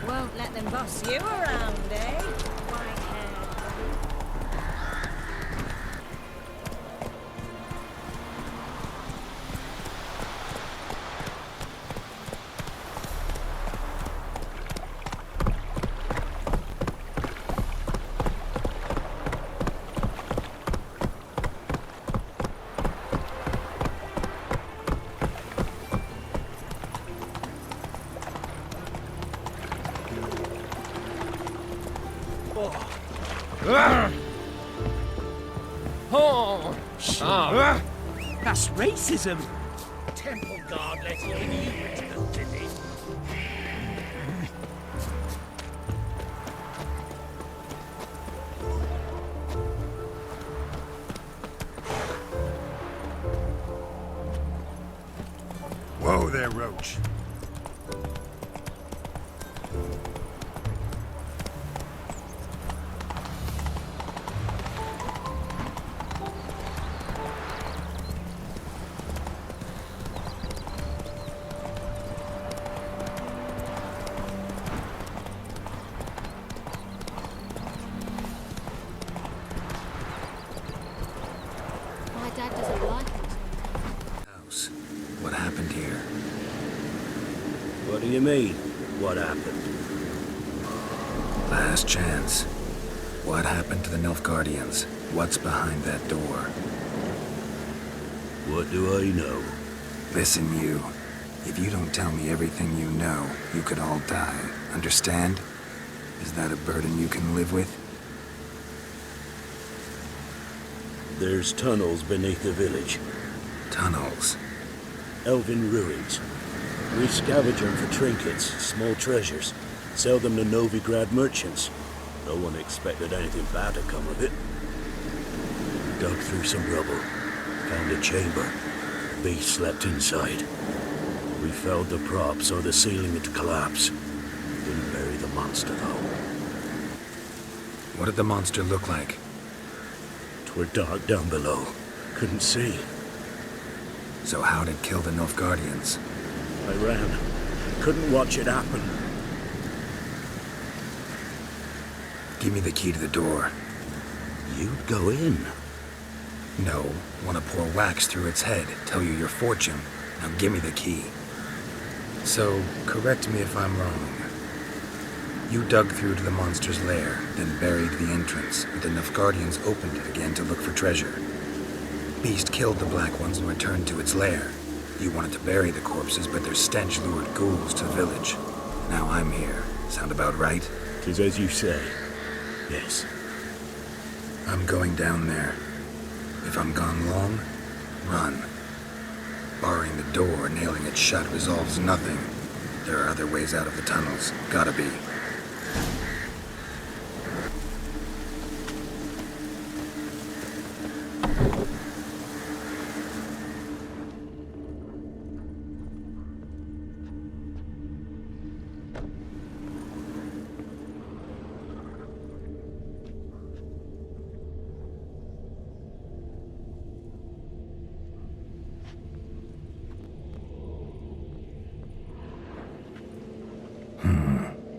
Won't let them boss you around, eh? White-haired. That's racism. Temple guard letting in you into the city. Whoa there, Roach. My dad doesn't like it. House. What happened here? What do you mean? What happened? Last chance. What happened to the Nilfgaardians? What's behind that door? What do I know? Listen, you. If you don't tell me everything you know, you could all die. Understand? Is that a burden you can live with? There's tunnels beneath the village. Tunnels. Elven ruins. We scavenge them for trinkets, small treasures. Sell them to Novigrad merchants. No one expected anything bad to come of it. Dug through some rubble. Found a chamber. Beast slept inside. We felled the prop so the ceiling would collapse. Didn't bury the monster, though. What did the monster look like? 'Twere dark down below. Couldn't see. So how'd it kill the Nilfgaardians? I ran. Couldn't watch it happen. Give me the key to the door. You'd go in. No. Want to pour wax through its head, tell you your fortune. Now give me the key. So, correct me if I'm wrong. You dug through to the monster's lair, then buried the entrance, but the Nilfgaardians opened it again to look for treasure. Beast killed the Black Ones and returned to its lair. You wanted to bury the corpses, but their stench lured ghouls to the village. Now I'm here. Sound about right? 'Tis as you say. Yes. I'm going down there. If I'm gone long, run. Barring the door, nailing it shut resolves nothing. There are other ways out of the tunnels. Gotta be.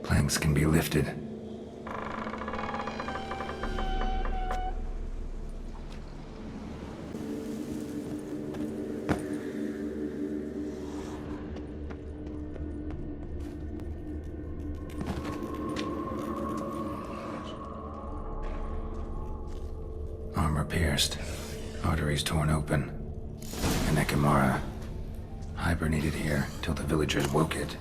Planks can be lifted. Armor pierced. Arteries torn open. An Ekimara. Hibernated here till the villagers woke it.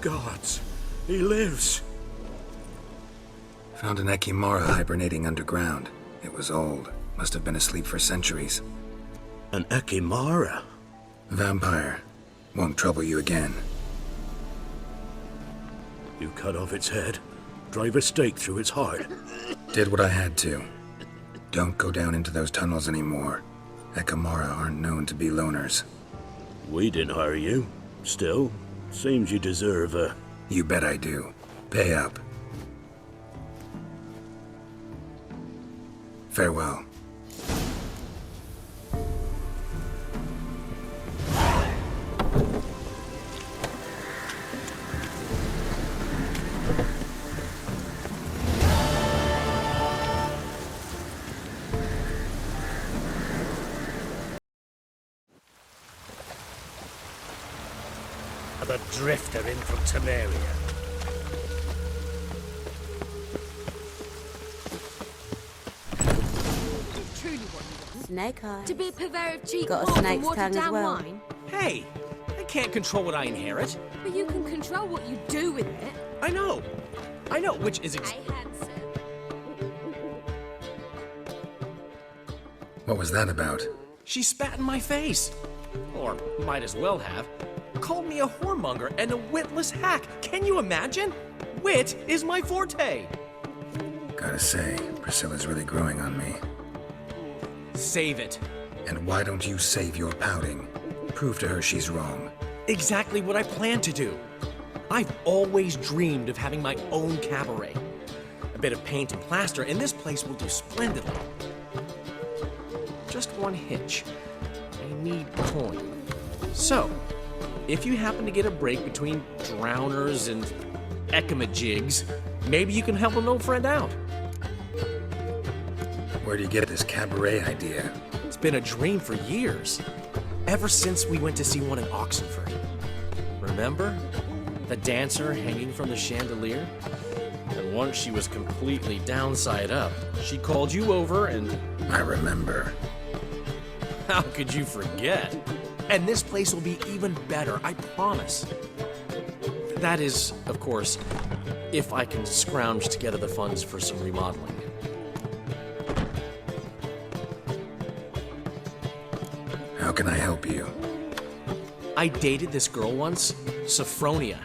gods! He lives! Found an Ekimara hibernating underground. It was old. Must have been asleep for centuries. An Ekimara? Vampire. Won't trouble you again. You cut off its head, drive a stake through its heart. Did what I had to. Don't go down into those tunnels anymore. Ekimara aren't known to be loners. We didn't hire you. Still, seems you deserve a... You bet I do. Pay up. Farewell. The drifter in from Temeria. Truly what you want. Snake eyes. To be a purveyor of cheap Got a pork and snake's watered tongue as down well. wine? Hey, I can't control what I inherit. But you can control what you do with it. I know, which is Hey, handsome. What was that about? She spat in my face. Or might as well have. Called me a whoremonger and a witless hack. Can you imagine? Wit is my forte. Gotta say, Priscilla's really growing on me. Save it. And why don't you save your pouting? Prove to her she's wrong. Exactly what I plan to do. I've always dreamed of having my own cabaret. A bit of paint and plaster, and this place will do splendidly. Just one hitch. I need coin. So, if you happen to get a break between drowners and ekamajigs, maybe you can help an old friend out. Where do you get this cabaret idea? It's been a dream for years. Ever since we went to see one in Oxenford. Remember? The dancer hanging from the chandelier? And once she was completely downside up, she called you over and... I remember. How could you forget? And this place will be even better, I promise. That is, of course, if I can scrounge together the funds for some remodeling. How can I help you? I dated this girl once, Sophronia.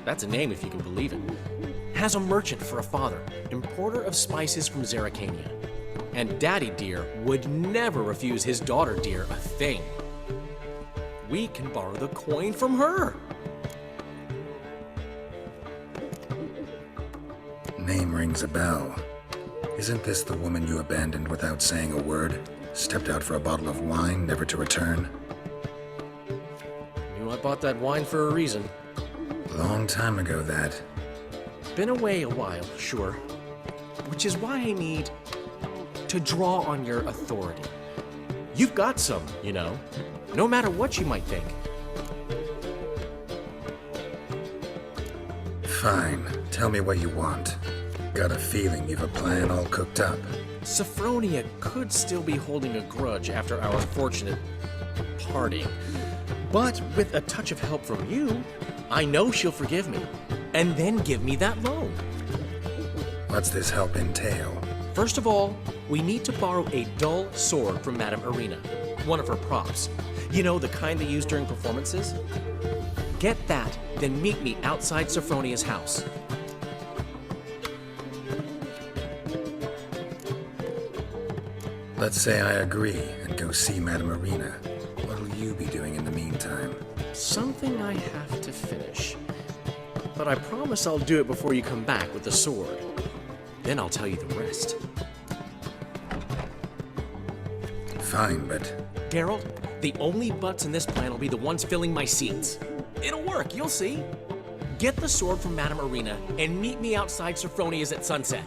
That's a name if you can believe it. Has a merchant for a father, importer of spices from Zerrikania. And Daddy Dear would never refuse his daughter Dear a thing. We can borrow the coin from her. Name rings a bell. Isn't this the woman you abandoned without saying a word? Stepped out for a bottle of wine, never to return? Knew I bought that wine for a reason. Long time ago, that. Been away a while, sure. Which is why I need to draw on your authority. You've got some, you know, no matter what you might think. Fine. Tell me what you want. Got a feeling you've a plan all cooked up. Sophronia could still be holding a grudge after our fortunate parting. But with a touch of help from you, I know she'll forgive me. And then give me that loan. What's this help entail? First of all, we need to borrow a dull sword from Madame Arena, one of her props. You know, the kind they use during performances? Get that, then meet me outside Sophronia's house. Let's say I agree and go see Madame Arena. What'll you be doing in the meantime? Something I have to finish. But I promise I'll do it before you come back with the sword. Then I'll tell you the rest. Fine, but... Geralt, the only butts in this plan will be the ones filling my seats. It'll work, you'll see. Get the sword from Madame Arena and meet me outside Sophronia's at sunset.